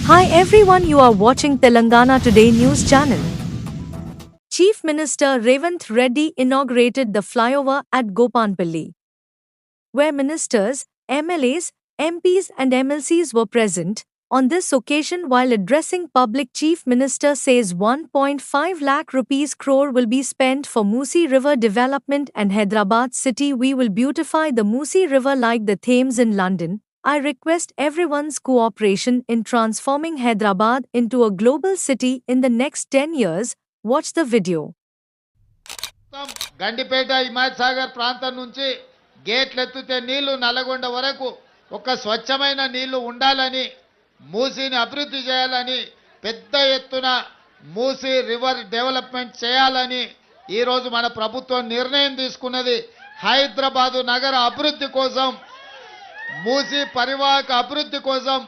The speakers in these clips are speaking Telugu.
Hi everyone, you are watching Telangana Today News channel. Chief Minister Revanth Reddy inaugurated the flyover at Gopanpalli, where ministers, MLAs, MPs and MLCs were present. On this occasion, while addressing public, Chief Minister says 1.5 lakh rupees crore will be spent for Musi River development and Hyderabad city. We will beautify the Musi River like the Thames in London. I request everyone's cooperation in transforming Hyderabad into a global city in the next 10 years. Watch the video. Gandipet Himayat Sagar ప్రాంతం నుంచి గేట్లు ఎత్తితే నీళ్లు నల్లగొండ వరకు ఒక స్వచ్ఛమైన నీళ్లు ఉండాలని, మూసీని అభివృద్ధి చేయాలని, పెద్ద ఎత్తున మూసీ రివర్ డెవలప్మెంట్ చేయాలని ఈ రోజు మన ప్రభుత్వం నిర్ణయం తీసుకున్నది. హైదరాబాదు నగర అభివృద్ధి కోసం, మూసీ పరివాహక అభివృద్ధి కోసం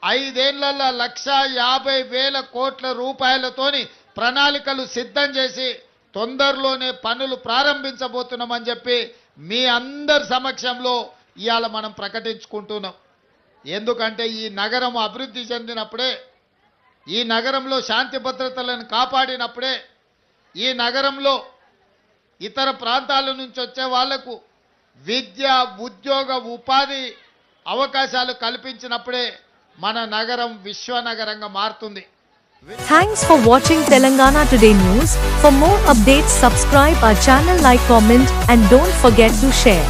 5 ఏళ్లలో 1,50,000 కోట్ల రూపాయలతోని ప్రణాళికలు సిద్ధం చేసి తొందరలోనే పనులు ప్రారంభించబోతున్నామని చెప్పి మీ అందరి సమక్షంలో ఇవాళ మనం ప్రకటించుకుంటున్నాం. ఎందుకంటే ఈ నగరం అభివృద్ధి చెందినప్పుడే, ఈ నగరంలో శాంతి భద్రతలను కాపాడినప్పుడే, ఈ నగరంలో ఇతర ప్రాంతాల నుంచి వచ్చే వాళ్లకు విద్య, ఉద్యోగ, ఉపాధి అవకాశాలు కల్పించినప్పుడే మన నగరం విశ్వనగరంగా మారుతుంది. Thanks for watching Telangana Today News. For more updates, subscribe our channel, like, comment and don't forget to share.